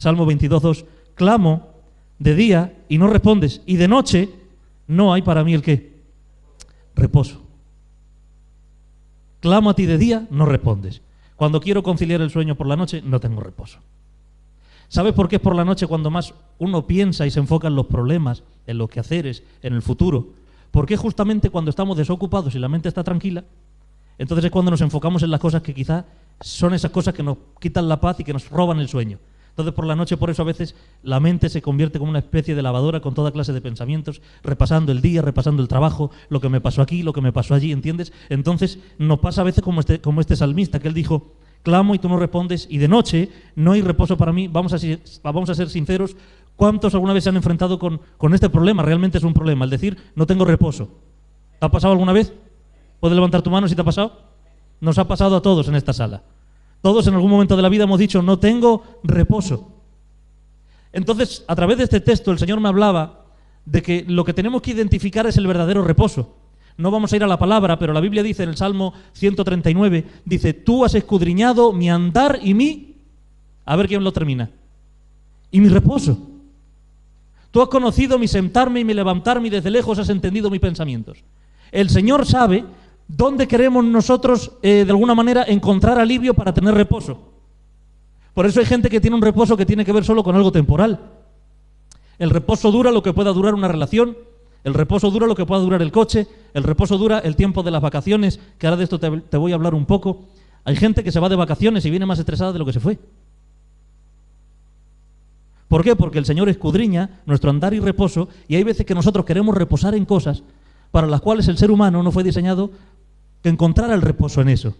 Salmo 22:2. Clamo de día y no respondes, y de noche no hay para mí el ¿qué? Reposo. Clamo a ti de día, no respondes. Cuando quiero conciliar el sueño por la noche, no tengo reposo. ¿Sabes por qué es por la noche cuando más uno piensa y se enfoca en los problemas, en los quehaceres, en el futuro? Porque justamente cuando estamos desocupados y la mente está tranquila, entonces es cuando nos enfocamos en las cosas que quizá son esas cosas que nos quitan la paz y que nos roban el sueño. Entonces por la noche, por eso a veces la mente se convierte como una especie de lavadora con toda clase de pensamientos, repasando el día, repasando el trabajo, lo que me pasó aquí, lo que me pasó allí, ¿entiendes? Entonces nos pasa a veces como este salmista, que él dijo: clamo y tú no respondes, y de noche no hay reposo para mí. Vamos a ser sinceros, ¿cuántos alguna vez se han enfrentado con este problema? Realmente es un problema, el decir no tengo reposo. ¿Te ha pasado alguna vez? ¿Puedes levantar tu mano si te ha pasado? Nos ha pasado a todos en esta sala. Todos en algún momento de la vida hemos dicho no tengo reposo. Entonces, a través de este texto el Señor me hablaba de que lo que tenemos que identificar es el verdadero reposo. No vamos a ir a la palabra, pero la Biblia dice en el Salmo 139, dice: tú has escudriñado mi andar y mi... A ver quién lo termina. Y mi reposo. Tú has conocido mi sentarme y mi levantarme, y desde lejos has entendido mis pensamientos. El Señor sabe dónde queremos nosotros, de alguna manera, encontrar alivio para tener reposo. Por eso hay gente que tiene un reposo que tiene que ver solo con algo temporal. El reposo dura lo que pueda durar una relación. El reposo dura lo que pueda durar el coche, el reposo dura el tiempo de las vacaciones, que ahora de esto te voy a hablar un poco. Hay gente que se va de vacaciones y viene más estresada de lo que se fue. ¿Por qué? Porque el Señor escudriña nuestro andar y reposo, y hay veces que nosotros queremos reposar en cosas para las cuales el ser humano no fue diseñado que encontrara el reposo en eso.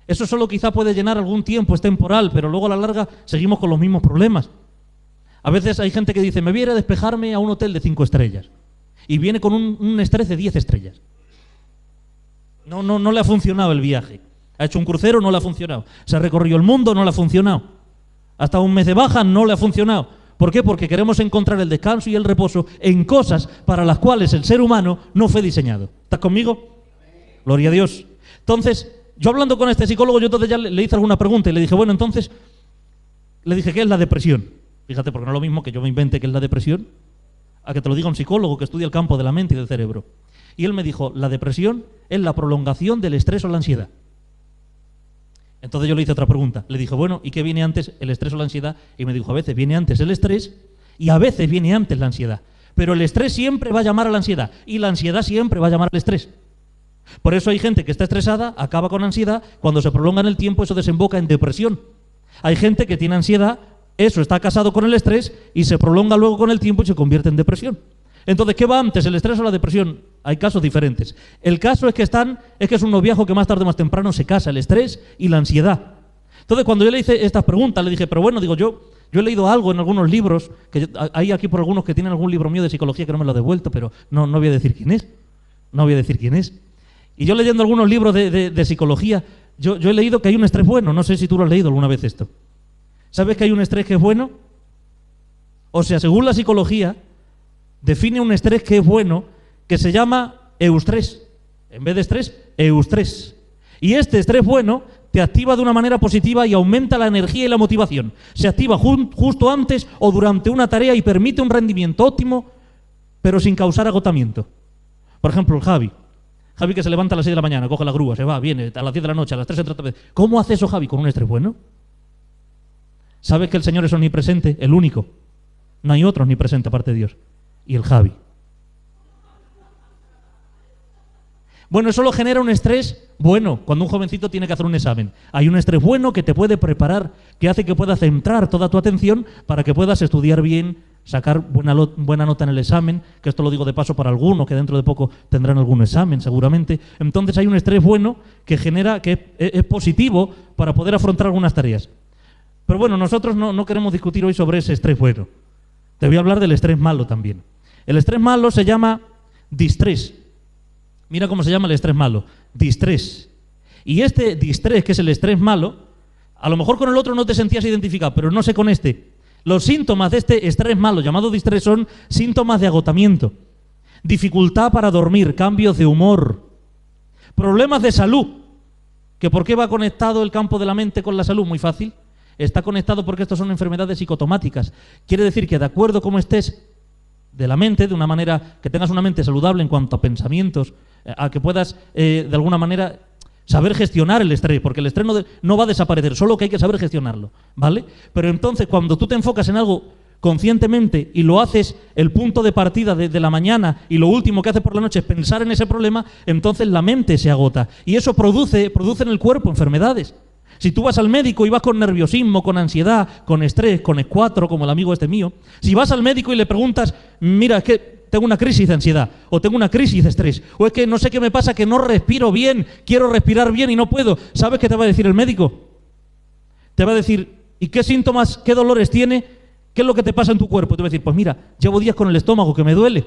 Eso solo quizá puede llenar algún tiempo, es temporal, pero luego a la larga seguimos con los mismos problemas. A veces hay gente que dice: me voy a ir a despejarme a un hotel de 5 estrellas. Y viene con un estrés de 10 estrellas. No le ha funcionado el viaje. Ha hecho un crucero, no le ha funcionado. Se ha recorrido el mundo, no le ha funcionado. Hasta un mes de baja, no le ha funcionado. ¿Por qué? Porque queremos encontrar el descanso y el reposo en cosas para las cuales el ser humano no fue diseñado. ¿Estás conmigo? Gloria a Dios. Entonces, yo hablando con este psicólogo, yo entonces ya le hice alguna pregunta y le dije: bueno, entonces, le dije, ¿qué es la depresión? Fíjate, porque no es lo mismo que yo me invente qué es la depresión a que te lo diga un psicólogo que estudia el campo de la mente y del cerebro. Y él me dijo: la depresión es la prolongación del estrés o la ansiedad. Entonces yo le hice otra pregunta. Le dije: bueno, ¿y qué viene antes, el estrés o la ansiedad? Y me dijo: a veces viene antes el estrés y a veces viene antes la ansiedad. Pero el estrés siempre va a llamar a la ansiedad y la ansiedad siempre va a llamar al estrés. Por eso hay gente que está estresada, acaba con ansiedad, cuando se prolonga en el tiempo eso desemboca en depresión. Hay gente que tiene ansiedad, eso está casado con el estrés y se prolonga luego con el tiempo y se convierte en depresión. Entonces, ¿qué va antes, el estrés o la depresión? Hay casos diferentes. El caso es que es un noviazgo que más tarde o más temprano se casa, el estrés y la ansiedad. Entonces, cuando yo le hice estas preguntas, le dije: pero bueno, digo, yo he leído algo en algunos libros, hay aquí por algunos que tienen algún libro mío de psicología que no me lo ha devuelto, pero no voy a decir quién es. No voy a decir quién es. Y yo leyendo algunos libros de psicología, yo he leído que hay un estrés bueno. No sé si tú lo has leído alguna vez esto. ¿Sabes que hay un estrés que es bueno? O sea, según la psicología, define un estrés que es bueno, que se llama eustrés. En vez de estrés, eustrés. Y este estrés bueno te activa de una manera positiva y aumenta la energía y la motivación. Se activa justo antes o durante una tarea y permite un rendimiento óptimo, pero sin causar agotamiento. Por ejemplo, el Javi que se levanta a las 6 de la mañana, coge la grúa, se va, viene a las 10 de la noche, a las 3 entra otra vez. ¿Cómo hace eso Javi? ¿Con un estrés bueno? ¿Sabes que el Señor es omnipresente? El único. No hay otro omnipresente aparte de Dios. Y el Javi. Bueno, eso lo genera un estrés bueno cuando un jovencito tiene que hacer un examen. Hay un estrés bueno que te puede preparar, que hace que puedas centrar toda tu atención para que puedas estudiar bien, sacar buena nota en el examen, que esto lo digo de paso para algunos que dentro de poco tendrán algún examen seguramente. Entonces hay un estrés bueno que genera, que es positivo para poder afrontar algunas tareas. Pero bueno, nosotros no queremos discutir hoy sobre ese estrés bueno. Te voy a hablar del estrés malo también. El estrés malo se llama distrés. Mira cómo se llama el estrés malo, distrés. Y este distrés, que es el estrés malo, a lo mejor con el otro no te sentías identificado, pero no sé con este. Los síntomas de este estrés malo llamado distrés son síntomas de agotamiento, dificultad para dormir, cambios de humor, problemas de salud. ¿Que por qué va conectado el campo de la mente con la salud? Muy fácil. está conectado porque estas son enfermedades psicotomáticas. Quiere decir que de acuerdo cómo estés de la mente, de una manera que tengas una mente saludable en cuanto a pensamientos, a que puedas de alguna manera saber gestionar el estrés, porque el estrés no va a desaparecer, solo que hay que saber gestionarlo, ¿vale? Pero entonces cuando tú te enfocas en algo conscientemente y lo haces el punto de partida de la mañana y lo último que haces por la noche es pensar en ese problema, entonces la mente se agota y eso produce en el cuerpo enfermedades. Si tú vas al médico y vas con nerviosismo, con ansiedad, con estrés, con E4, como el amigo este mío, si vas al médico y le preguntas, mira, es que tengo una crisis de ansiedad, o tengo una crisis de estrés, o es que no sé qué me pasa, que no respiro bien, quiero respirar bien y no puedo, ¿sabes qué te va a decir el médico? Te va a decir, ¿y qué síntomas, qué dolores tiene? ¿Qué es lo que te pasa en tu cuerpo? Te va a decir, pues mira, llevo días con el estómago que me duele.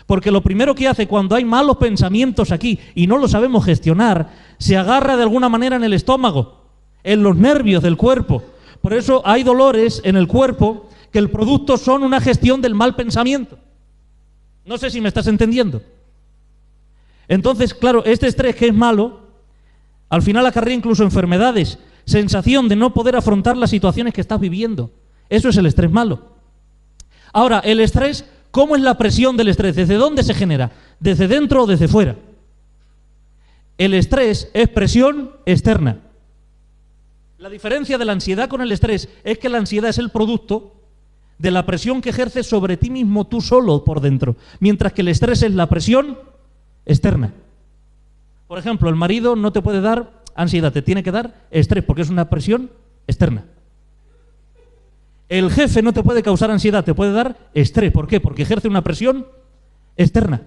Porque lo primero que hace cuando hay malos pensamientos aquí y no lo sabemos gestionar, se agarra de alguna manera en el estómago, en los nervios del cuerpo. Por eso hay dolores en el cuerpo que el producto son una gestión del mal pensamiento. No sé si me estás entendiendo. Entonces, claro, este estrés que es malo, al final acarrea incluso enfermedades, sensación de no poder afrontar las situaciones que estás viviendo. Eso es el estrés malo. Ahora, el estrés, ¿cómo es la presión del estrés? ¿Desde dónde se genera? ¿Desde dentro o desde fuera? El estrés es presión externa. La diferencia de la ansiedad con el estrés es que la ansiedad es el producto de la presión que ejerces sobre ti mismo tú solo por dentro, mientras que el estrés es la presión externa. Por ejemplo, el marido no te puede dar ansiedad, te tiene que dar estrés, porque es una presión externa. El jefe no te puede causar ansiedad, te puede dar estrés. ¿Por qué? Porque ejerce una presión externa.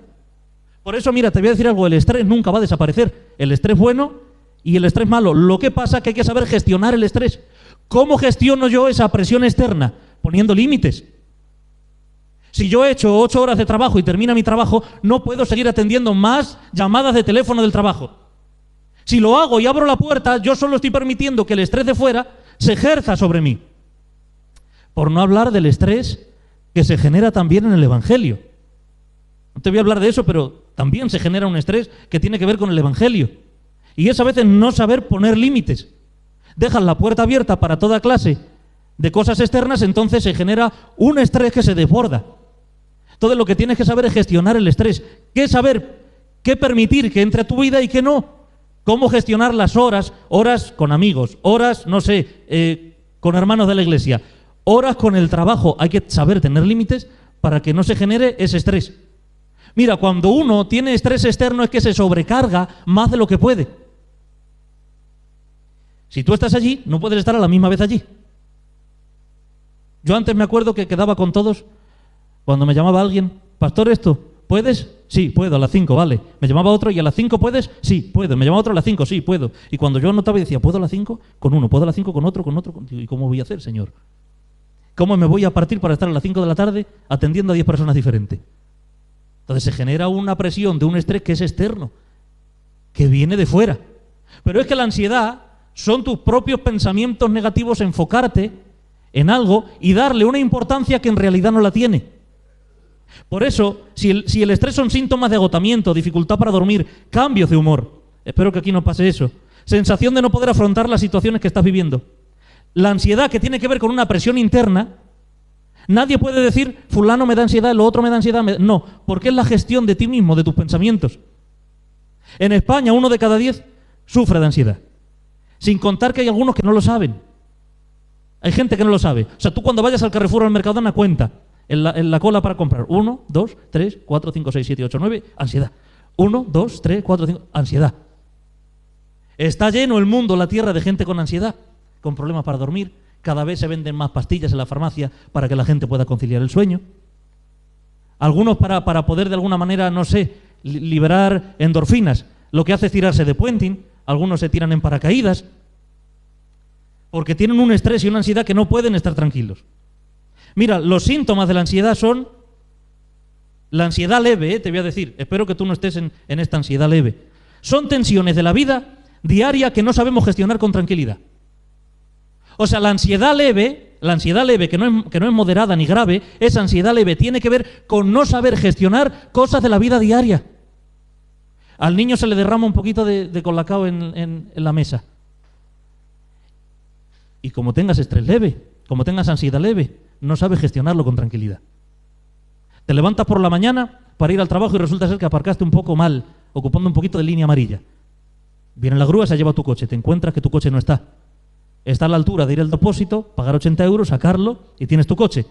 Por eso, mira, te voy a decir algo, el estrés nunca va a desaparecer. El estrés bueno y el estrés malo. Lo que pasa es que hay que saber gestionar el estrés. ¿Cómo gestiono yo esa presión externa? Poniendo límites. Si yo he hecho 8 horas de trabajo y termina mi trabajo, no puedo seguir atendiendo más llamadas de teléfono del trabajo. Si lo hago y abro la puerta, yo solo estoy permitiendo que el estrés de fuera se ejerza sobre mí. Por no hablar del estrés que se genera también en el Evangelio. No te voy a hablar de eso, pero también se genera un estrés que tiene que ver con el Evangelio. Y es a veces no saber poner límites. Dejas la puerta abierta para toda clase de cosas externas, entonces se genera un estrés que se desborda. Entonces lo que tienes que saber es gestionar el estrés. ¿Qué saber? ¿Qué permitir que entre a tu vida y qué no? ¿Cómo gestionar las horas con amigos, horas, no sé, con hermanos de la iglesia, horas con el trabajo? Hay que saber tener límites para que no se genere ese estrés. Mira, cuando uno tiene estrés externo es que se sobrecarga más de lo que puede. Si tú estás allí, no puedes estar a la misma vez allí. Yo antes me acuerdo que quedaba con todos, cuando me llamaba alguien, pastor, ¿esto puedes? Sí, puedo, a las 5, vale. Me llamaba otro y a las 5 puedes, sí, puedo. Me llamaba otro a las 5, sí, puedo. Y cuando yo anotaba y decía, ¿puedo a las 5? Con uno, ¿puedo a las 5? Con otro. ¿Y cómo voy a hacer, Señor? ¿Cómo me voy a partir para estar a las 5 de la tarde atendiendo a 10 personas diferentes? Entonces se genera una presión de un estrés que es externo, que viene de fuera. Pero es que la ansiedad son tus propios pensamientos negativos, enfocarte en algo y darle una importancia que en realidad no la tiene. Por eso, si el estrés son síntomas de agotamiento, dificultad para dormir, cambios de humor, espero que aquí no pase eso, sensación de no poder afrontar las situaciones que estás viviendo, la ansiedad que tiene que ver con una presión interna, nadie puede decir, fulano me da ansiedad, lo otro me da ansiedad, no, porque es la gestión de ti mismo, de tus pensamientos. En España, 1 de cada 10 sufre de ansiedad, sin contar que hay algunos que no lo saben. Hay gente que no lo sabe. O sea, tú cuando vayas al Carrefour o al Mercadona, cuenta en la cola para comprar. 1, 2, 3, 4, 5, 6, 7, 8, 9, ansiedad. 1, 2, 3, 4, 5, ansiedad. Está lleno el mundo, la tierra, de gente con ansiedad, con problemas para dormir. Cada vez se venden más pastillas en la farmacia para que la gente pueda conciliar el sueño. Algunos para poder de alguna manera, no sé, liberar endorfinas. Lo que hace es tirarse de puenting. Algunos se tiran en paracaídas. Porque tienen un estrés y una ansiedad que no pueden estar tranquilos. Mira, los síntomas de la ansiedad son la ansiedad leve, te voy a decir, espero que tú no estés en esta ansiedad leve. Son tensiones de la vida diaria que no sabemos gestionar con tranquilidad. O sea, la ansiedad leve que no es moderada ni grave, esa ansiedad leve tiene que ver con no saber gestionar cosas de la vida diaria. Al niño se le derrama un poquito de colacao en la mesa. Y como tengas estrés leve, como tengas ansiedad leve, no sabes gestionarlo con tranquilidad. Te levantas por la mañana para ir al trabajo y resulta ser que aparcaste un poco mal, ocupando un poquito de línea amarilla. Viene la grúa, se lleva tu coche, te encuentras que tu coche no está. Está a la altura de ir al depósito, pagar 80 euros, sacarlo y tienes tu coche.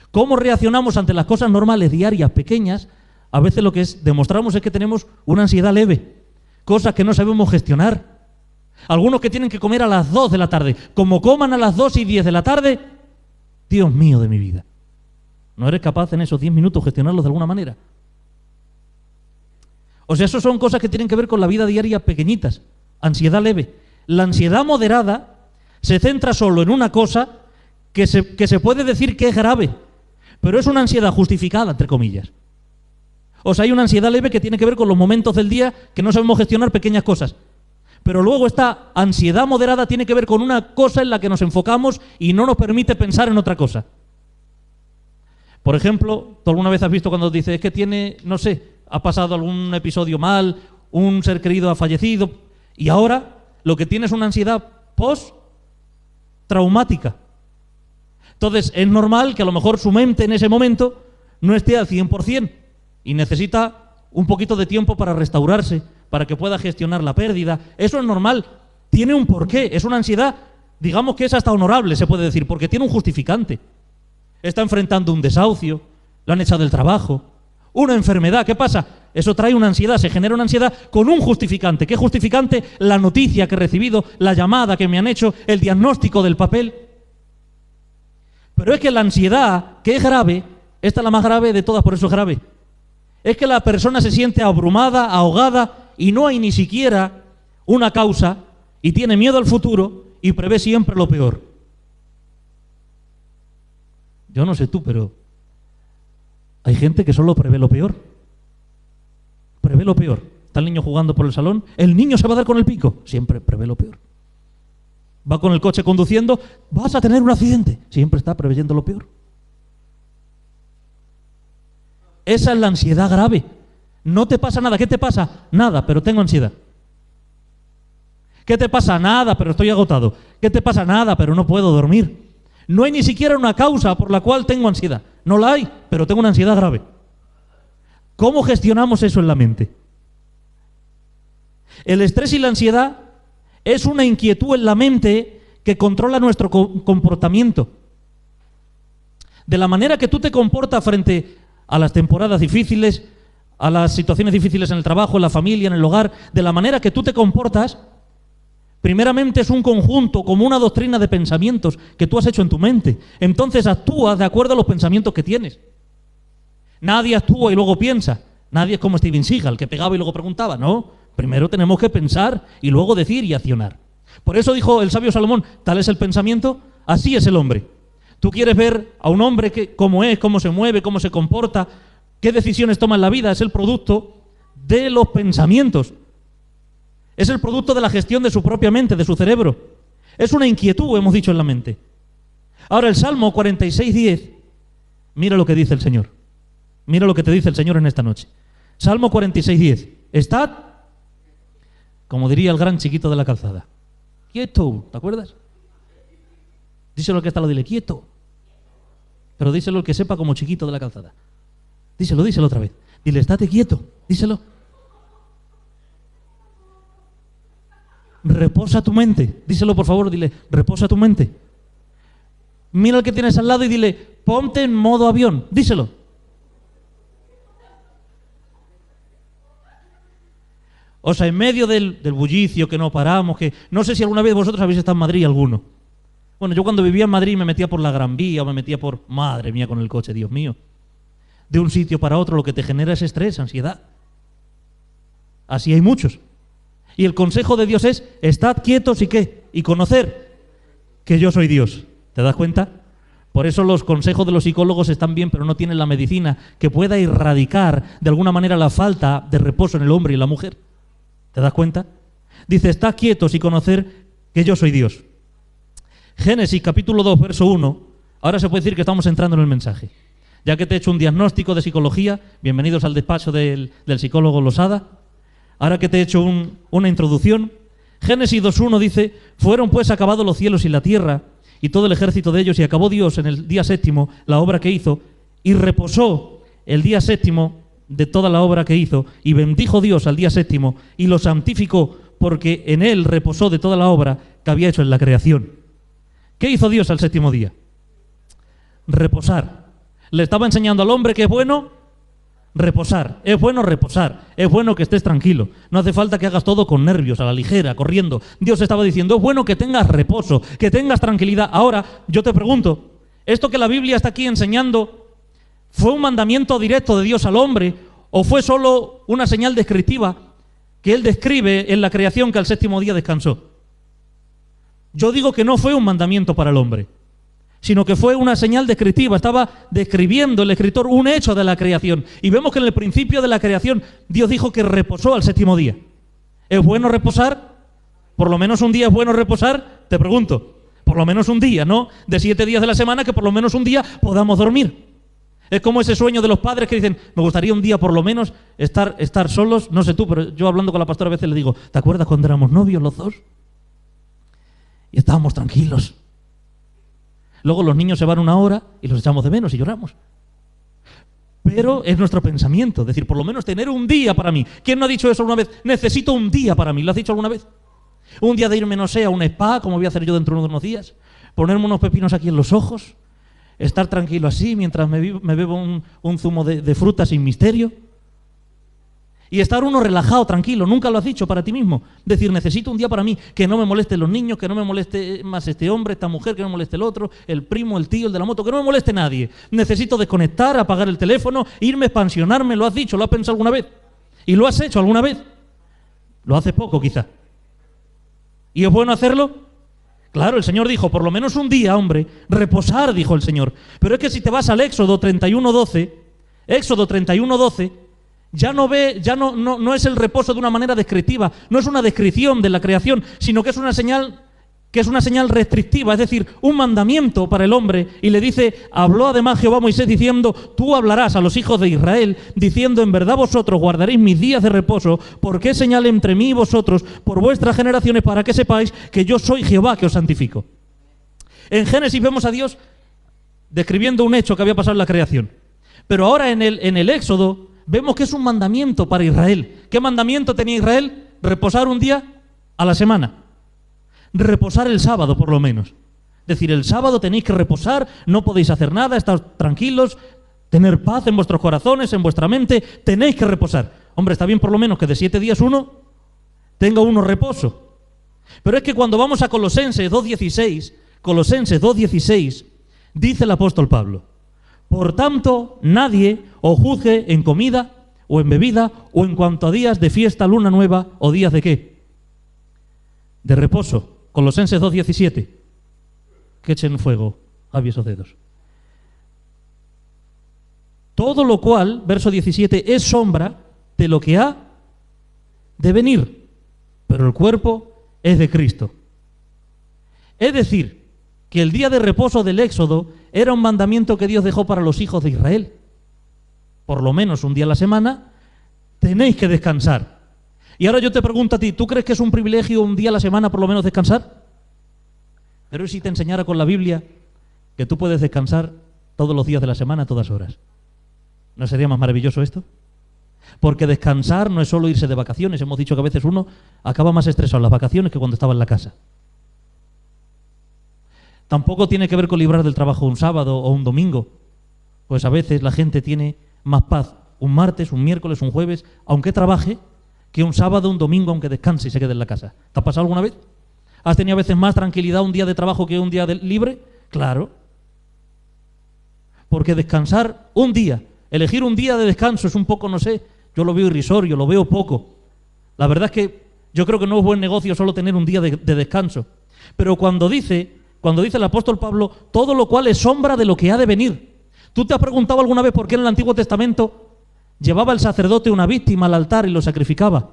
¿Cómo reaccionamos ante las cosas normales, diarias, pequeñas? A veces lo que demostramos es que tenemos una ansiedad leve, cosas que no sabemos gestionar. Algunos que tienen que comer a las 2 de la tarde. Como coman a las 2:10 de la tarde, Dios mío de mi vida. ¿No eres capaz en esos 10 minutos gestionarlos de alguna manera? O sea, eso son cosas que tienen que ver con la vida diaria pequeñitas. Ansiedad leve. La ansiedad moderada se centra solo en una cosa que se puede decir que es grave, pero es una ansiedad justificada, entre comillas. O sea, hay una ansiedad leve que tiene que ver con los momentos del día que no sabemos gestionar pequeñas cosas. Pero luego esta ansiedad moderada tiene que ver con una cosa en la que nos enfocamos y no nos permite pensar en otra cosa. Por ejemplo, ¿tú alguna vez has visto cuando dices, es que tiene, no sé, ha pasado algún episodio mal, un ser querido ha fallecido, y ahora lo que tiene es una ansiedad post-traumática? Entonces, es normal que a lo mejor su mente en ese momento no esté al 100% y necesita un poquito de tiempo para restaurarse, para que pueda gestionar la pérdida. Eso es normal, tiene un porqué, es una ansiedad, digamos que es hasta honorable, se puede decir, porque tiene un justificante. Está enfrentando un desahucio, lo han echado del trabajo, una enfermedad. ¿Qué pasa? Eso trae una ansiedad, se genera una ansiedad con un justificante. ¿Qué justificante? La noticia que he recibido, la llamada que me han hecho, el diagnóstico del papel. Pero es que la ansiedad, que es grave, esta es la más grave de todas, por eso es grave. Es que la persona se siente abrumada, ahogada, y no hay ni siquiera una causa, y tiene miedo al futuro y prevé siempre lo peor. Yo no sé tú, pero hay gente que solo prevé lo peor. Prevé lo peor. Está el niño jugando por el salón, el niño se va a dar con el pico. Siempre prevé lo peor. Va con el coche conduciendo, vas a tener un accidente. Siempre está preveyendo lo peor. Esa es la ansiedad grave. No te pasa nada. ¿Qué te pasa? Nada, pero tengo ansiedad. ¿Qué te pasa? Nada, pero estoy agotado. ¿Qué te pasa? Nada, pero no puedo dormir. No hay ni siquiera una causa por la cual tengo ansiedad. No la hay, pero tengo una ansiedad grave. ¿Cómo gestionamos eso en la mente? El estrés y la ansiedad es una inquietud en la mente que controla nuestro comportamiento. De la manera que tú te comportas frente a las temporadas difíciles, a las situaciones difíciles en el trabajo, en la familia, en el hogar, de la manera que tú te comportas, primeramente es un conjunto, como una doctrina de pensamientos que tú has hecho en tu mente. Entonces actúas de acuerdo a los pensamientos que tienes. Nadie actúa y luego piensa. Nadie es como Steven Seagal, que pegaba y luego preguntaba. No, primero tenemos que pensar y luego decir y accionar. Por eso dijo el sabio Salomón, tal es el pensamiento, así es el hombre. Tú quieres ver a un hombre cómo es, cómo se mueve, cómo se comporta, qué decisiones toma en la vida, es el producto de los pensamientos. Es el producto de la gestión de su propia mente, de su cerebro. Es una inquietud, hemos dicho, en la mente. Ahora el Salmo 46:10, mira lo que dice el Señor. Mira lo que te dice el Señor en esta noche. Salmo 46:10. Estad, como diría el gran chiquito de la calzada, quieto, ¿te acuerdas? Díselo al que está lo, dile, quieto. Pero díselo el que sepa como chiquito de la calzada. Díselo otra vez. Dile, estate quieto, díselo. Reposa tu mente. Díselo, por favor, dile, reposa tu mente. Mira al que tienes al lado y dile, ponte en modo avión. Díselo. O sea, en medio del bullicio que no paramos, que no sé si alguna vez vosotros habéis estado en Madrid alguno. Bueno, yo cuando vivía en Madrid me metía por la Gran Vía o me metía por, madre mía, con el coche, Dios mío. De un sitio para otro lo que te genera es estrés, ansiedad. Así hay muchos. Y el consejo de Dios es, estad quietos y ¿qué? Y conocer que yo soy Dios. ¿Te das cuenta? Por eso los consejos de los psicólogos están bien, pero no tienen la medicina que pueda erradicar de alguna manera la falta de reposo en el hombre y la mujer. ¿Te das cuenta? Dice, estad quietos y conocer que yo soy Dios. Génesis capítulo 2, verso 1. Ahora se puede decir que estamos entrando en el mensaje. Ya que te he hecho un diagnóstico de psicología, bienvenidos al despacho del psicólogo Losada. Ahora que te he hecho una introducción, Génesis 2.1 dice: fueron pues acabados los cielos y la tierra y todo el ejército de ellos, y acabó Dios en el día séptimo la obra que hizo, y reposó el día séptimo de toda la obra que hizo, y bendijo Dios al día séptimo y lo santificó, porque en él reposó de toda la obra que había hecho en la creación. ¿Qué hizo Dios al séptimo día? Reposar. Le estaba enseñando al hombre que es bueno reposar. Es bueno reposar. Es bueno que estés tranquilo. No hace falta que hagas todo con nervios, a la ligera, corriendo. Dios estaba diciendo: es bueno que tengas reposo, que tengas tranquilidad. Ahora, yo te pregunto, ¿esto que la Biblia está aquí enseñando fue un mandamiento directo de Dios al hombre o fue solo una señal descriptiva que Él describe en la creación, que al séptimo día descansó? Yo digo que no fue un mandamiento para el hombre, sino que fue una señal descriptiva. Estaba describiendo el escritor un hecho de la creación. Y vemos que en el principio de la creación Dios dijo que reposó al séptimo día. ¿Es bueno reposar? ¿Por lo menos un día es bueno reposar? Te pregunto. Por lo menos un día, ¿no? De 7 días de la semana, que por lo menos un día podamos dormir. Es como ese sueño de los padres que dicen: me gustaría un día por lo menos estar solos. No sé tú, pero yo hablando con la pastora a veces le digo: ¿te acuerdas cuando éramos novios los dos? Y estábamos tranquilos. Luego los niños se van 1 hora y los echamos de menos y lloramos. Pero es nuestro pensamiento, es decir, por lo menos tener un día para mí. ¿Quién no ha dicho eso alguna vez? Necesito un día para mí. ¿Lo has dicho alguna vez? Un día de irme, no sé, a un spa, como voy a hacer yo dentro de unos días, ponerme unos pepinos aquí en los ojos, estar tranquilo así mientras me bebo un zumo de fruta sin misterio. Y estar uno relajado, tranquilo. Nunca lo has dicho para ti mismo. Decir: necesito un día para mí, que no me molesten los niños, que no me moleste más este hombre, esta mujer, que no me moleste el otro, el primo, el tío, el de la moto, que no me moleste nadie. Necesito desconectar, apagar el teléfono, irme, expansionarme. ¿Lo has dicho? ¿Lo has pensado alguna vez? ¿Y lo has hecho alguna vez? Lo haces poco, quizá. ¿Y es bueno hacerlo? Claro, el Señor dijo: por lo menos un día, hombre, reposar, dijo el Señor. Pero es que si te vas al Éxodo 31.12, Éxodo 31.12, ya no es el reposo de una manera descriptiva, no es una descripción de la creación, sino que es una señal restrictiva, es decir, un mandamiento para el hombre. Y le dice: habló además Jehová a Moisés diciendo: tú hablarás a los hijos de Israel diciendo: en verdad vosotros guardaréis mis días de reposo, porque es señal entre mí y vosotros por vuestras generaciones, para que sepáis que yo soy Jehová que os santifico. En Génesis vemos a Dios describiendo un hecho que había pasado en la creación, pero ahora en el Éxodo vemos que es un mandamiento para Israel. ¿Qué mandamiento tenía Israel? Reposar un día a la semana. Reposar el sábado, por lo menos. Es decir, el sábado tenéis que reposar, no podéis hacer nada, estar tranquilos, tener paz en vuestros corazones, en vuestra mente, tenéis que reposar. Hombre, está bien por lo menos que de 7 días uno tenga uno reposo. Pero es que cuando vamos a Colosenses 2.16, dice el apóstol Pablo: por tanto, nadie os juzgue en comida o en bebida o en cuanto a días de fiesta, luna nueva o días de ¿qué? De reposo. Colosenses 2.17. Que echen fuego, Javi, esos dedos. Todo lo cual, verso 17, es sombra de lo que ha de venir, pero el cuerpo es de Cristo. Es decir, que el día de reposo del Éxodo era un mandamiento que Dios dejó para los hijos de Israel. Por lo menos un día a la semana tenéis que descansar. Y ahora yo te pregunto a ti: ¿tú crees que es un privilegio un día a la semana por lo menos descansar? Pero ¿y si te enseñara con la Biblia que tú puedes descansar todos los días de la semana, a todas horas? ¿No sería más maravilloso esto? Porque descansar no es solo irse de vacaciones. Hemos dicho que a veces uno acaba más estresado en las vacaciones que cuando estaba en la casa. Tampoco tiene que ver con librar del trabajo un sábado o un domingo. Pues a veces la gente tiene más paz un martes, un miércoles, un jueves, aunque trabaje, que un sábado, un domingo, aunque descanse y se quede en la casa. ¿Te ha pasado alguna vez? ¿Has tenido a veces más tranquilidad un día de trabajo que un día libre? Claro. Porque descansar un día, elegir un día de descanso es un poco, no sé, yo lo veo irrisorio, lo veo poco. La verdad es que yo creo que no es buen negocio solo tener un día de descanso. Pero cuando dice el apóstol Pablo: todo lo cual es sombra de lo que ha de venir. ¿Tú te has preguntado alguna vez por qué en el Antiguo Testamento llevaba el sacerdote una víctima al altar y lo sacrificaba?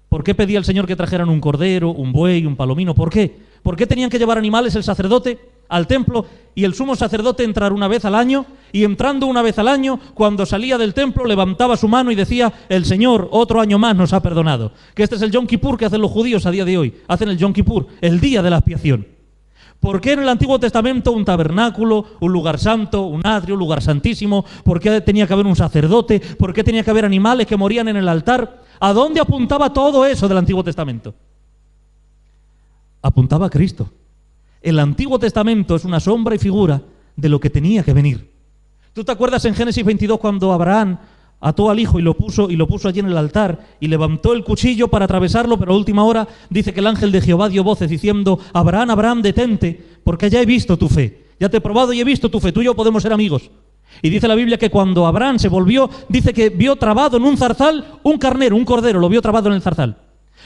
¿Por qué pedía el Señor que trajeran un cordero, un buey, un palomino? ¿Por qué? ¿Por qué tenían que llevar animales el sacerdote al templo y el sumo sacerdote entrar una vez al año y entrando una vez al año, cuando salía del templo, levantaba su mano y decía: el Señor otro año más nos ha perdonado. Que este es el Yom Kippur que hacen los judíos a día de hoy. Hacen el Yom Kippur, el día de la expiación. ¿Por qué en el Antiguo Testamento un tabernáculo, un lugar santo, un atrio, un lugar santísimo? ¿Por qué tenía que haber un sacerdote? ¿Por qué tenía que haber animales que morían en el altar? ¿A dónde apuntaba todo eso del Antiguo Testamento? Apuntaba a Cristo. El Antiguo Testamento es una sombra y figura de lo que tenía que venir. ¿Tú te acuerdas en Génesis 22 cuando Abraham ató al hijo y lo puso allí en el altar y levantó el cuchillo para atravesarlo, pero a última hora dice que el ángel de Jehová dio voces diciendo: Abraham, Abraham, detente, porque ya he visto tu fe, ya te he probado y he visto tu fe, tú y yo podemos ser amigos? Y dice la Biblia que cuando Abraham se volvió, dice que vio trabado en un zarzal un carnero, un cordero, lo vio trabado en el zarzal.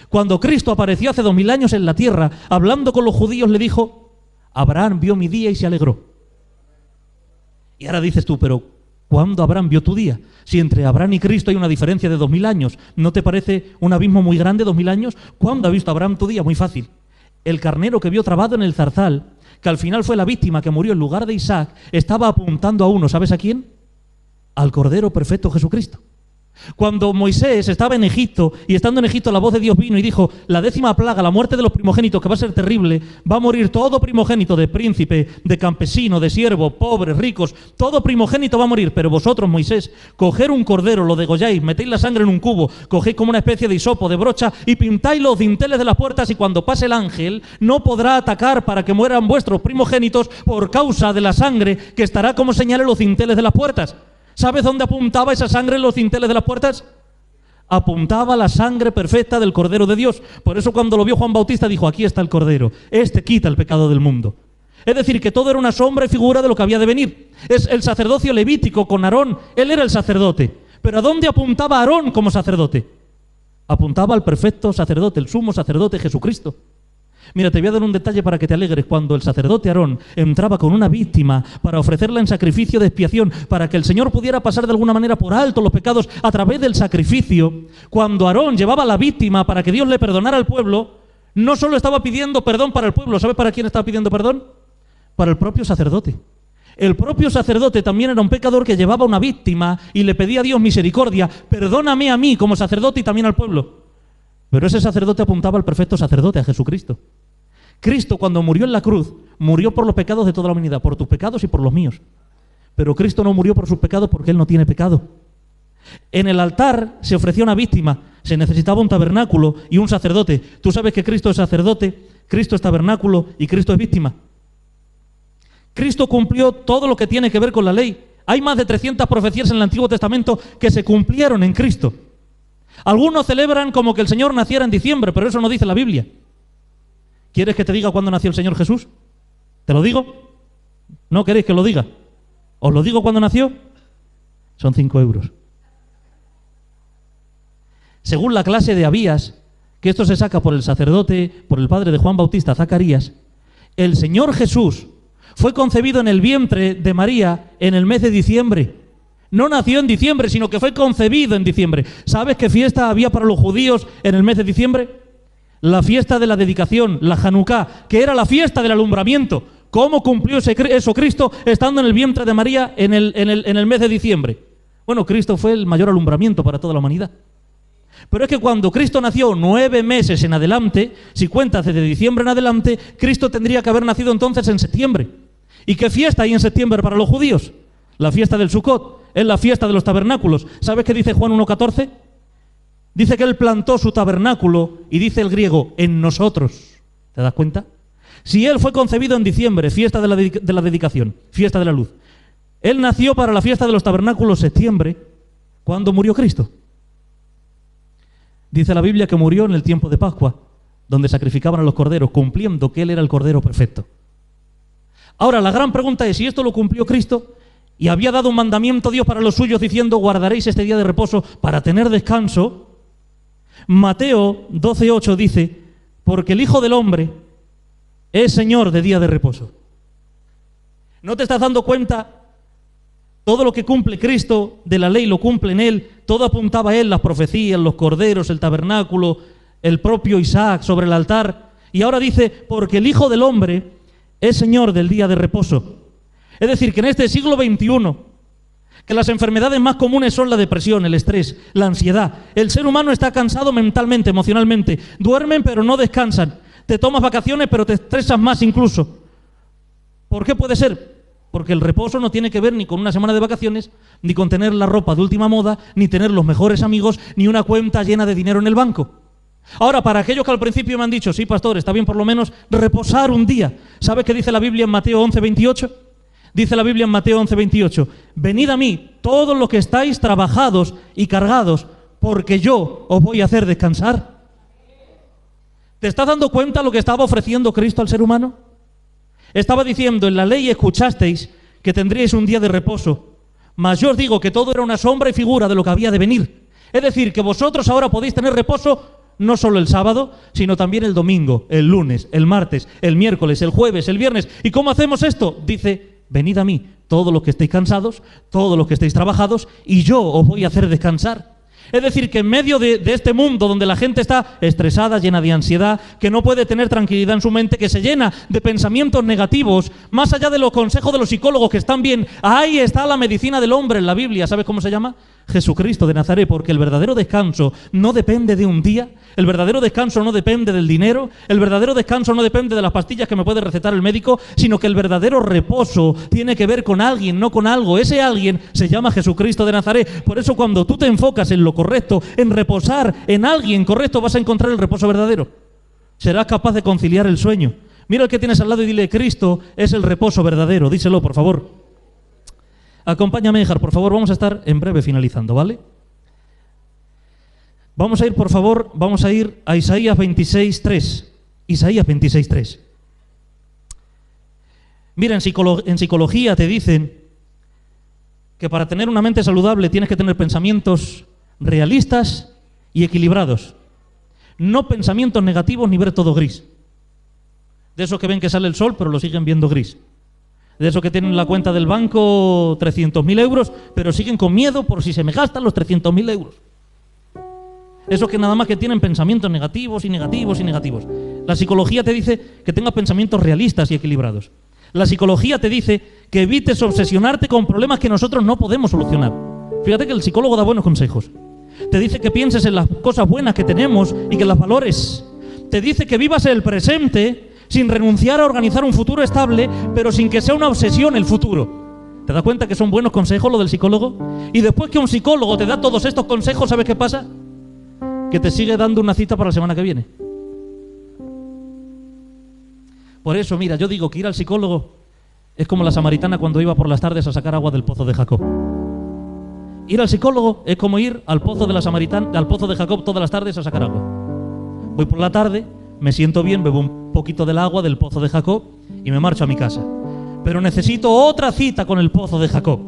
Cuando Cristo apareció hace 2000 años en la tierra, hablando con los judíos, le dijo: Abraham vio mi día y se alegró. Y ahora dices tú, pero ¿cuándo Abraham vio tu día? Si entre Abraham y Cristo hay una diferencia de 2000 años, ¿no te parece un abismo muy grande, 2000 años? ¿Cuándo ha visto Abraham tu día? Muy fácil. El carnero que vio trabado en el zarzal, que al final fue la víctima que murió en lugar de Isaac, estaba apuntando a uno, ¿sabes a quién? Al Cordero Perfecto Jesucristo. Cuando Moisés estaba en Egipto, y estando en Egipto la voz de Dios vino y dijo: la 10ª plaga, la muerte de los primogénitos, que va a ser terrible, va a morir todo primogénito, de príncipe, de campesino, de siervo, pobres, ricos, todo primogénito va a morir. Pero vosotros, Moisés, coger un cordero, lo degolláis, metéis la sangre en un cubo, cogéis como una especie de hisopo, de brocha, y pintáis los dinteles de las puertas, y cuando pase el ángel no podrá atacar para que mueran vuestros primogénitos por causa de la sangre que estará como señal en los dinteles de las puertas. ¿Sabes dónde apuntaba esa sangre en los dinteles de las puertas? Apuntaba la sangre perfecta del Cordero de Dios. Por eso cuando lo vio Juan Bautista dijo: aquí está el Cordero, este quita el pecado del mundo. Es decir, que todo era una sombra y figura de lo que había de venir. Es el sacerdocio levítico con Aarón, él era el sacerdote. Pero ¿a dónde apuntaba Aarón como sacerdote? Apuntaba al perfecto sacerdote, el sumo sacerdote Jesucristo. Mira, te voy a dar un detalle para que te alegres. Cuando el sacerdote Aarón entraba con una víctima para ofrecerla en sacrificio de expiación, para que el Señor pudiera pasar de alguna manera por alto los pecados a través del sacrificio, cuando Aarón llevaba a la víctima para que Dios le perdonara al pueblo, no solo estaba pidiendo perdón para el pueblo. ¿Sabes para quién estaba pidiendo perdón? Para el propio sacerdote. El propio sacerdote también era un pecador que llevaba una víctima y le pedía a Dios misericordia: perdóname a mí como sacerdote y también al pueblo. Pero ese sacerdote apuntaba al perfecto sacerdote, a Jesucristo. Cristo, cuando murió en la cruz, murió por los pecados de toda la humanidad, por tus pecados y por los míos. Pero Cristo no murió por sus pecados porque Él no tiene pecado. En el altar se ofrecía una víctima, se necesitaba un tabernáculo y un sacerdote. Tú sabes que Cristo es sacerdote, Cristo es tabernáculo y Cristo es víctima. Cristo cumplió todo lo que tiene que ver con la ley. Hay más de 300 profecías en el Antiguo Testamento que se cumplieron en Cristo. Algunos celebran como que el Señor naciera en diciembre, pero eso no dice la Biblia. ¿Quieres que te diga cuándo nació el Señor Jesús? ¿Te lo digo? ¿No queréis que lo diga? ¿Os lo digo cuándo nació? Son 5 euros. Según la clase de Abías, que esto se saca por el sacerdote, por el padre de Juan Bautista, Zacarías, el Señor Jesús fue concebido en el vientre de María en el mes de diciembre. No nació en diciembre, sino que fue concebido en diciembre. ¿Sabes qué fiesta había para los judíos en el mes de diciembre? La fiesta de la dedicación, la Hanukkah, que era la fiesta del alumbramiento. ¿Cómo cumplió eso Cristo estando en el vientre de María en el mes de diciembre? Bueno, Cristo fue el mayor alumbramiento para toda la humanidad. Pero es que cuando Cristo nació 9 meses en adelante, si cuentas desde diciembre en adelante, Cristo tendría que haber nacido entonces en septiembre. ¿Y qué fiesta hay en septiembre para los judíos? La fiesta del Sukkot, es la fiesta de los tabernáculos. ¿Sabes qué dice Juan 1:14? Dice que Él plantó su tabernáculo y dice el griego, en nosotros. ¿Te das cuenta? Si Él fue concebido en diciembre, fiesta de la dedicación, fiesta de la luz. Él nació para la fiesta de los tabernáculos septiembre, cuando murió Cristo. Dice la Biblia que murió en el tiempo de Pascua, donde sacrificaban a los corderos, cumpliendo que Él era el Cordero perfecto. Ahora, la gran pregunta es, si esto lo cumplió Cristo, y había dado un mandamiento a Dios para los suyos, diciendo, guardaréis este día de reposo para tener descanso, Mateo 12:8 dice, porque el Hijo del Hombre es Señor de día de reposo. ¿No te estás dando cuenta? Todo lo que cumple Cristo de la ley lo cumple en Él. Todo apuntaba a Él, las profecías, los corderos, el tabernáculo, el propio Isaac sobre el altar. Y ahora dice, porque el Hijo del Hombre es Señor del día de reposo. Es decir, que en este siglo XXI, que las enfermedades más comunes son la depresión, el estrés, la ansiedad. El ser humano está cansado mentalmente, emocionalmente. Duermen pero no descansan. Te tomas vacaciones pero te estresas más incluso. ¿Por qué puede ser? Porque el reposo no tiene que ver ni con una semana de vacaciones, ni con tener la ropa de última moda, ni tener los mejores amigos, ni una cuenta llena de dinero en el banco. Ahora, para aquellos que al principio me han dicho, sí, pastor, está bien por lo menos reposar un día. ¿Sabes qué dice la Biblia en Mateo 11:28? Dice la Biblia en Mateo 11:28, venid a mí, todos los que estáis trabajados y cargados, porque yo os voy a hacer descansar. ¿Te estás dando cuenta lo que estaba ofreciendo Cristo al ser humano? Estaba diciendo, en la ley escuchasteis que tendríais un día de reposo, mas yo os digo que todo era una sombra y figura de lo que había de venir. Es decir, que vosotros ahora podéis tener reposo no solo el sábado, sino también el domingo, el lunes, el martes, el miércoles, el jueves, el viernes. ¿Y cómo hacemos esto? Dice, venid a mí, todos los que estéis cansados, todos los que estéis trabajados, y yo os voy a hacer descansar. Es decir, que en medio de este mundo donde la gente está estresada, llena de ansiedad, que no puede tener tranquilidad en su mente, que se llena de pensamientos negativos, más allá de los consejos de los psicólogos que están bien, ahí está la medicina del hombre en la Biblia. ¿Sabes cómo se llama? Jesucristo de Nazaret, porque el verdadero descanso no depende de un día, el verdadero descanso no depende del dinero, el verdadero descanso no depende de las pastillas que me puede recetar el médico, sino que el verdadero reposo tiene que ver con alguien, no con algo. Ese alguien se llama Jesucristo de Nazaret. Por eso cuando tú te enfocas en lo correcto, en reposar en alguien correcto, vas a encontrar el reposo verdadero. Serás capaz de conciliar el sueño. Mira al que tienes al lado y dile, Cristo es el reposo verdadero. Díselo, por favor. Acompáñame, Ejar, por favor, vamos a estar en breve finalizando, ¿vale? Vamos a ir, por favor, a Isaías 26:3. Isaías 26:3. Mira, en psicología te dicen que para tener una mente saludable tienes que tener pensamientos realistas y equilibrados. No pensamientos negativos ni ver todo gris. De esos que ven que sale el sol, pero lo siguen viendo gris. De esos que tienen en la cuenta del banco 300.000 euros, pero siguen con miedo por si se me gastan los 300.000 euros. Esos que nada más que tienen pensamientos negativos y negativos y negativos. La psicología te dice que tengas pensamientos realistas y equilibrados. La psicología te dice que evites obsesionarte con problemas que nosotros no podemos solucionar. Fíjate que el psicólogo da buenos consejos. Te dice que pienses en las cosas buenas que tenemos y que las valores. Te dice que vivas el presente sin renunciar a organizar un futuro estable, pero sin que sea una obsesión el futuro. ¿Te das cuenta que son buenos consejos lo del psicólogo? Y después que un psicólogo te da todos estos consejos, ¿sabes qué pasa? Que te sigue dando una cita para la semana que viene. Por eso, mira, yo digo que ir al psicólogo es como la samaritana cuando iba por las tardes a sacar agua del pozo de Jacob. Ir al psicólogo es como ir al pozo de la samaritana, al pozo de Jacob todas las tardes a sacar agua. Voy por la tarde, me siento bien, bebo un poquito del agua del pozo de Jacob y me marcho a mi casa. Pero necesito otra cita con el pozo de Jacob.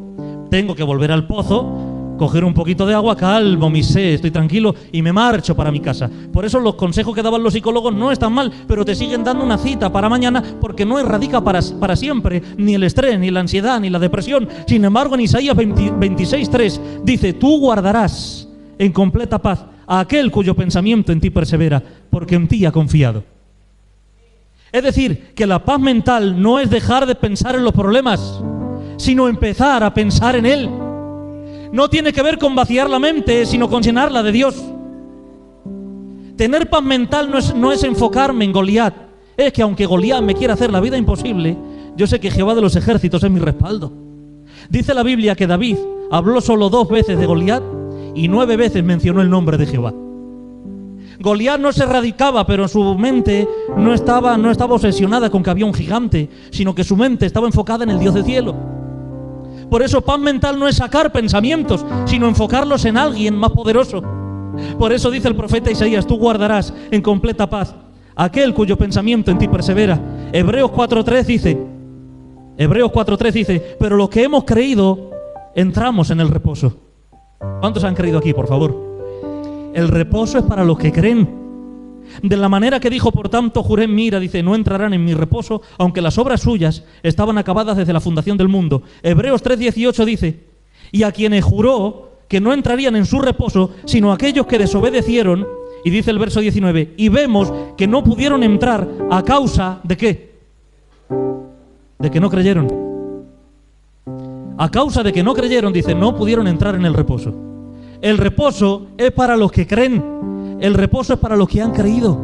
Tengo que volver al pozo, coger un poquito de agua, calmo mi sed, estoy tranquilo y me marcho para mi casa. Por eso los consejos que daban los psicólogos no están mal, pero te siguen dando una cita para mañana porque no erradica para siempre ni el estrés, ni la ansiedad, ni la depresión. Sin embargo, en Isaías 26:3 dice, tú guardarás en completa paz a aquel cuyo pensamiento en ti persevera, porque en ti ha confiado. Es decir, que la paz mental no es dejar de pensar en los problemas, sino empezar a pensar en Él. No tiene que ver con vaciar la mente, sino con llenarla de Dios. Tener paz mental no es enfocarme en Goliat. Es que aunque Goliat me quiera hacer la vida imposible, yo sé que Jehová de los ejércitos es mi respaldo. Dice la Biblia que David habló solo 2 veces de Goliat y 9 veces mencionó el nombre de Jehová. Goliat no se radicaba, pero su mente no estaba obsesionada con que había un gigante, sino que su mente estaba enfocada en el Dios del cielo. Por eso paz mental no es sacar pensamientos, sino enfocarlos en alguien más poderoso. Por eso dice el profeta Isaías, tú guardarás en completa paz aquel cuyo pensamiento en ti persevera. Hebreos 4:3 dice, pero los que hemos creído, entramos en el reposo. ¿Cuántos han creído aquí, por favor? El reposo es para los que creen. De la manera que dijo, por tanto, juré en mi ira, dice, no entrarán en mi reposo, aunque las obras suyas estaban acabadas desde la fundación del mundo. Hebreos 3:18 dice, y a quienes juró que no entrarían en su reposo, sino aquellos que desobedecieron, y dice el verso 19, y vemos que no pudieron entrar a causa de ¿qué? De que no creyeron. a causa de que no creyeron, dice, no pudieron entrar en el reposo. El reposo es para los que creen. El reposo es para los que han creído.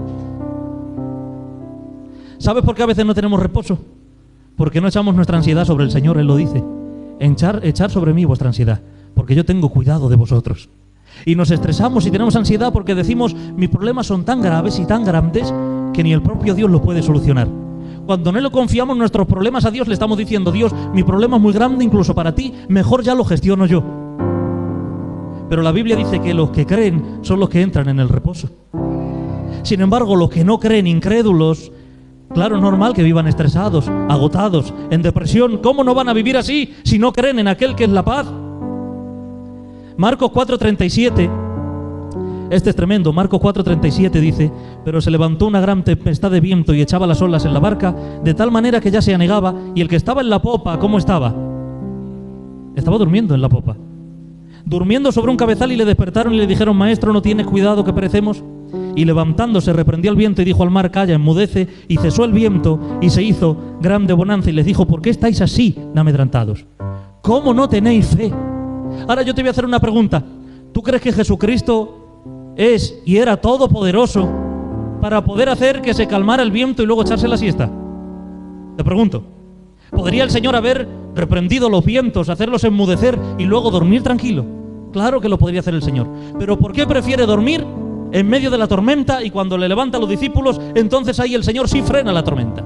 ¿Sabes por qué a veces no tenemos reposo? Porque no echamos nuestra ansiedad sobre el Señor. Él lo dice. Echar sobre mí vuestra ansiedad, porque yo tengo cuidado de vosotros. Y nos estresamos y tenemos ansiedad porque decimos, mis problemas son tan graves y tan grandes que ni el propio Dios los puede solucionar. Cuando no le confiamos nuestros problemas a Dios, le estamos diciendo, Dios, mi problema es muy grande incluso para ti, mejor ya lo gestiono yo. Pero la Biblia dice que los que creen son los que entran en el reposo. Sin embargo, los que no creen, incrédulos, claro, es normal que vivan estresados, agotados, en depresión. ¿Cómo no van a vivir así si no creen en aquel que es la paz? Marcos 4:37, este es tremendo. Marcos 4:37 dice, pero se levantó una gran tempestad de viento y echaba las olas en la barca, de tal manera que ya se anegaba, y el que estaba en la popa, ¿cómo estaba? Estaba durmiendo en la popa, durmiendo sobre un cabezal, y le despertaron y le dijeron, maestro, ¿no tienes cuidado que perecemos? Y levantándose reprendió al viento y dijo al mar, calla, enmudece, y cesó el viento y se hizo grande bonanza, y les dijo, ¿por qué estáis así amedrentados? ¿Cómo no tenéis fe? Ahora yo te voy a hacer una pregunta. ¿Tú crees que Jesucristo es y era todopoderoso para poder hacer que se calmara el viento y luego echarse la siesta? Te pregunto. ¿Podría el Señor haber reprendido los vientos, hacerlos enmudecer y luego dormir tranquilo? Claro que lo podría hacer el Señor. ¿Pero por qué prefiere dormir en medio de la tormenta, y cuando le levanta a los discípulos, entonces ahí el Señor sí frena la tormenta?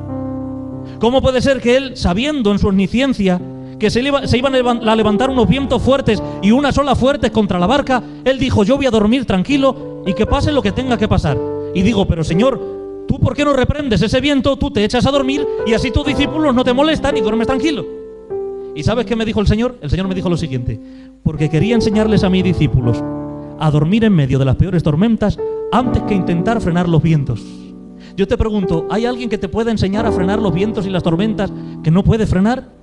¿Cómo puede ser que Él, sabiendo en su omnisciencia que se iban a levantar unos vientos fuertes y unas olas fuertes contra la barca, Él dijo, yo voy a dormir tranquilo y que pase lo que tenga que pasar? Y digo, pero Señor, ¿tú por qué no reprendes ese viento? Tú te echas a dormir y así tus discípulos no te molestan y duermes tranquilo. ¿Y sabes qué me dijo el Señor? El Señor me dijo lo siguiente, porque quería enseñarles a mis discípulos a dormir en medio de las peores tormentas antes que intentar frenar los vientos. Yo te pregunto, ¿hay alguien que te pueda enseñar a frenar los vientos y las tormentas que no puede frenar?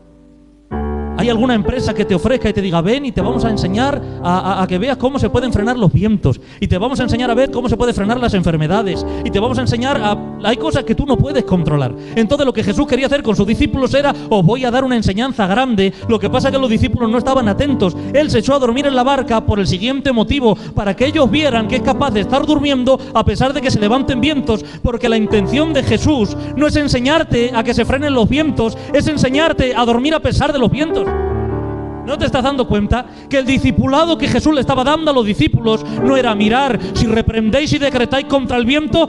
¿Hay alguna empresa que te ofrezca y te diga, ven y te vamos a enseñar a que veas cómo se pueden frenar los vientos, y te vamos a enseñar a ver cómo se puede frenar las enfermedades, y te vamos a enseñar hay cosas que tú no puedes controlar? Entonces lo que Jesús quería hacer con sus discípulos era, os voy a dar una enseñanza grande. Lo que pasa es que los discípulos no estaban atentos. Él se echó a dormir en la barca por el siguiente motivo, para que ellos vieran que es capaz de estar durmiendo a pesar de que se levanten vientos, porque la intención de Jesús no es enseñarte a que se frenen los vientos, es enseñarte a dormir a pesar de los vientos. ¿No te estás dando cuenta que el discipulado que Jesús le estaba dando a los discípulos no era mirar, si reprendéis y decretáis contra el viento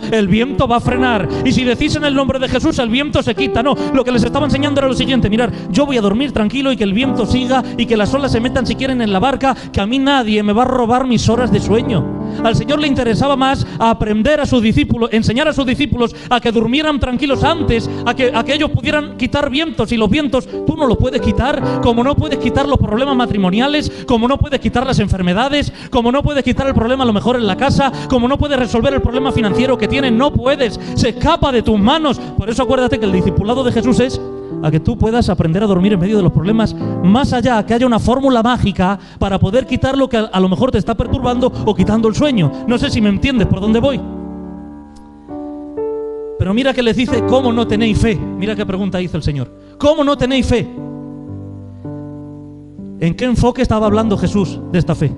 va a frenar, y si decís en el nombre de Jesús el viento se quita? No, lo que les estaba enseñando era lo siguiente, mirar, yo voy a dormir tranquilo y que el viento siga y que las olas se metan si quieren en la barca, que a mí nadie me va a robar mis horas de sueño. Al Señor le interesaba más aprender a sus discípulos, enseñar a sus discípulos a que durmieran tranquilos antes, a que ellos pudieran quitar vientos, y los vientos tú no los puedes quitar, como no puedes quitar los problemas matrimoniales, como no puedes quitar las enfermedades, como no puedes quitar el problema a lo mejor en la casa, como no puedes resolver el problema financiero que tienes, no puedes, se escapa de tus manos. Por eso acuérdate que el discipulado de Jesús es a que tú puedas aprender a dormir en medio de los problemas, más allá que haya una fórmula mágica para poder quitar lo que a lo mejor te está perturbando o quitando el sueño. No sé si me entiendes por dónde voy. Pero mira que les dice, ¿cómo no tenéis fe? Mira qué pregunta hizo el Señor. ¿Cómo no tenéis fe? ¿En qué enfoque estaba hablando Jesús de esta fe?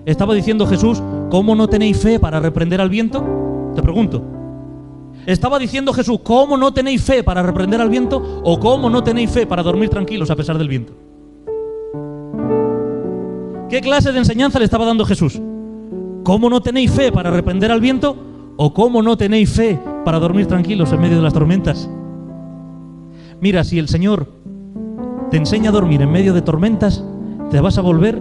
¿Estaba diciendo Jesús, ¿cómo no tenéis fe para reprender al viento? Te pregunto. ¿Estaba diciendo Jesús, ¿cómo no tenéis fe para reprender al viento? ¿O cómo no tenéis fe para dormir tranquilos a pesar del viento? ¿Qué clase de enseñanza le estaba dando Jesús? ¿Cómo no tenéis fe para reprender al viento? ¿O cómo no tenéis fe para dormir tranquilos en medio de las tormentas? Mira, si el Señor te enseña a dormir en medio de tormentas, te vas a volver,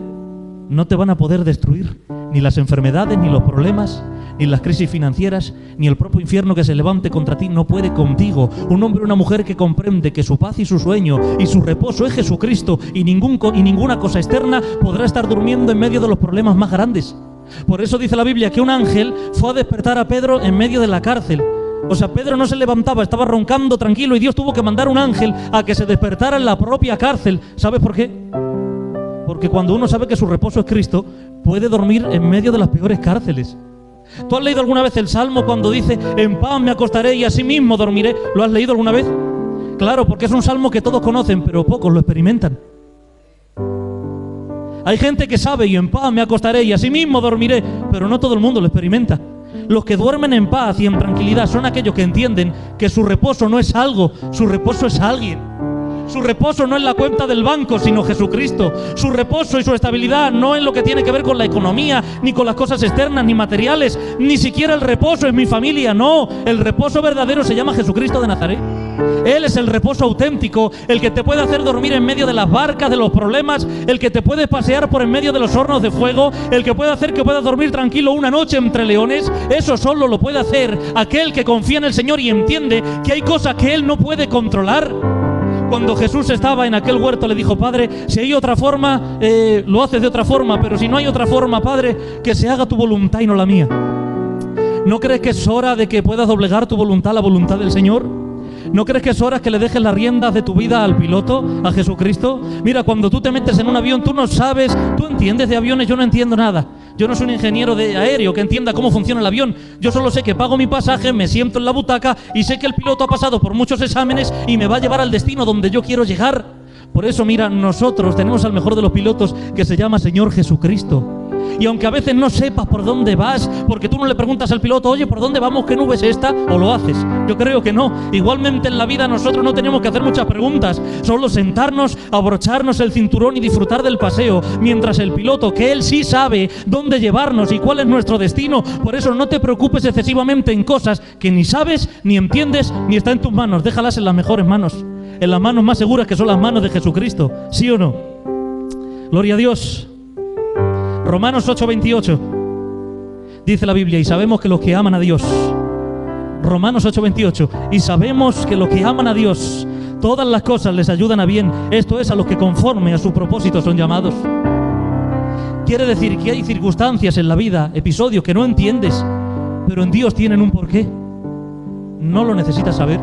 no te van a poder destruir ni las enfermedades, ni los problemas, ni las crisis financieras, ni el propio infierno que se levante contra ti no puede contigo. Un hombre o una mujer que comprende que su paz y su sueño y su reposo es Jesucristo, y ninguna cosa externa podrá estar durmiendo en medio de los problemas más grandes. Por eso dice la Biblia que un ángel fue a despertar a Pedro en medio de la cárcel. O sea, Pedro no se levantaba, estaba roncando tranquilo, y Dios tuvo que mandar un ángel a que se despertara en la propia cárcel. ¿Sabes por qué? Porque cuando uno sabe que su reposo es Cristo, puede dormir en medio de las peores cárceles. ¿Tú has leído alguna vez el Salmo cuando dice, en paz me acostaré y así mismo dormiré? ¿Lo has leído alguna vez? Claro, porque es un salmo que todos conocen, pero pocos lo experimentan. Hay gente que sabe: y en paz me acostaré y asimismo dormiré, pero no todo el mundo lo experimenta. Los que duermen en paz y en tranquilidad son aquellos que entienden que su reposo no es algo, su reposo es alguien. Su reposo no es la cuenta del banco, sino Jesucristo. Su reposo y su estabilidad no es lo que tiene que ver con la economía, ni con las cosas externas, ni materiales. Ni siquiera el reposo es mi familia, no. El reposo verdadero se llama Jesucristo de Nazaret. Él es el reposo auténtico, el que te puede hacer dormir en medio de las barcas, de los problemas, el que te puede pasear por en medio de los hornos de fuego, el que puede hacer que puedas dormir tranquilo una noche entre leones. Eso solo lo puede hacer aquel que confía en el Señor y entiende que hay cosas que Él no puede controlar. Cuando Jesús estaba en aquel huerto le dijo: Padre, si hay otra forma, lo haces de otra forma, pero si no hay otra forma, Padre, que se haga tu voluntad y no la mía. ¿No crees que es hora de que puedas doblegar tu voluntad a la voluntad del Señor? ¿No crees que es hora que le dejes las riendas de tu vida al piloto, a Jesucristo? Mira, cuando tú te metes en un avión, tú no sabes, tú entiendes de aviones, yo no entiendo nada. Yo no soy un ingeniero de aéreo que entienda cómo funciona el avión. Yo solo sé que pago mi pasaje, me siento en la butaca y sé que el piloto ha pasado por muchos exámenes y me va a llevar al destino donde yo quiero llegar. Por eso, mira, nosotros tenemos al mejor de los pilotos, que se llama Señor Jesucristo. Y aunque a veces no sepas por dónde vas, porque tú no le preguntas al piloto: oye, ¿por dónde vamos? ¿Qué nube es esta? ¿O lo haces? Yo creo que no. Igualmente en la vida nosotros no tenemos que hacer muchas preguntas, solo sentarnos, abrocharnos el cinturón y disfrutar del paseo, mientras el piloto, que él sí sabe dónde llevarnos y cuál es nuestro destino. Por eso no te preocupes excesivamente en cosas que ni sabes, ni entiendes, ni está en tus manos. Déjalas en las mejores manos, en las manos más seguras, que son las manos de Jesucristo. ¿Sí o no? Gloria a Dios. Romanos 8:28 dice la Biblia: y sabemos que los que aman a Dios, Romanos 8:28, y sabemos que los que aman a Dios, todas las cosas les ayudan a bien, esto es, a los que conforme a su propósito son llamados. Quiere decir que hay circunstancias en la vida, episodios que no entiendes, pero en Dios tienen un porqué. No lo necesitas saber,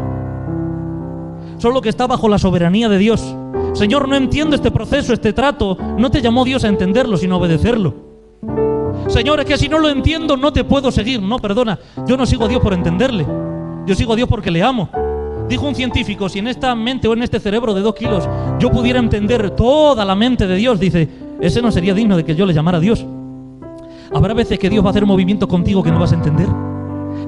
solo que está bajo la soberanía de Dios. Señor, no entiendo este proceso, este trato. No te llamó Dios a entenderlo, sino a obedecerlo. Señor, es que si no lo entiendo no te puedo seguir. No, perdona, yo no sigo a Dios por entenderle, yo sigo a Dios porque le amo. Dijo un científico: si en esta mente o en este cerebro de 2 kilos yo pudiera entender toda la mente de Dios, dice, ese no sería digno de que yo le llamara a Dios. Habrá veces que Dios va a hacer movimientos contigo que no vas a entender.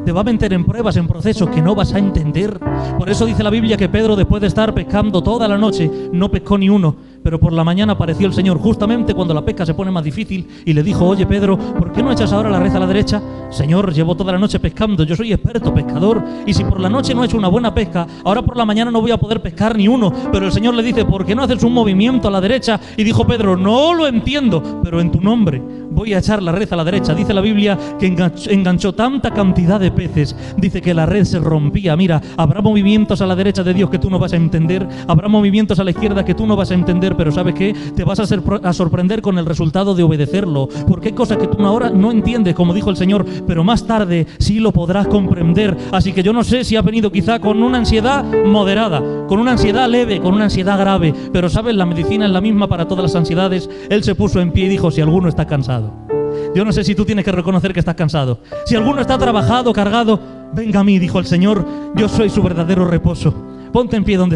Te va a meter en pruebas, en procesos que no vas a entender. Por eso dice la Biblia que Pedro, después de estar pescando toda la noche, no pescó ni uno, pero por la mañana apareció el Señor justamente cuando la pesca se pone más difícil y le dijo: oye, Pedro, ¿por qué no echas ahora la red a la derecha? Señor, llevo toda la noche pescando, yo soy experto pescador, y si por la noche no he hecho una buena pesca, ahora por la mañana no voy a poder pescar ni uno. Pero el Señor le dice: ¿por qué no haces un movimiento a la derecha? Y dijo Pedro: no lo entiendo, pero en tu nombre voy a echar la red a la derecha. Dice la Biblia que enganchó tanta cantidad de peces, dice que la red se rompía. Mira, habrá movimientos a la derecha de Dios que tú no vas a entender, habrá movimientos a la izquierda que tú no vas a entender, pero ¿sabes qué? Te vas a sorprender con el resultado de obedecerlo, porque hay cosas que tú ahora no entiendes, como dijo el Señor, pero más tarde sí lo podrás comprender. Así que yo no sé si ha venido quizá con una ansiedad moderada, con una ansiedad leve, con una ansiedad grave, pero ¿sabes? La medicina es la misma para todas las ansiedades. Él se puso en pie y dijo: si alguno está cansado. Yo no sé si tú tienes que reconocer que estás cansado. Si alguno está trabajado, cargado, venga a mí, dijo el Señor, yo soy su verdadero reposo. Ponte en pie donde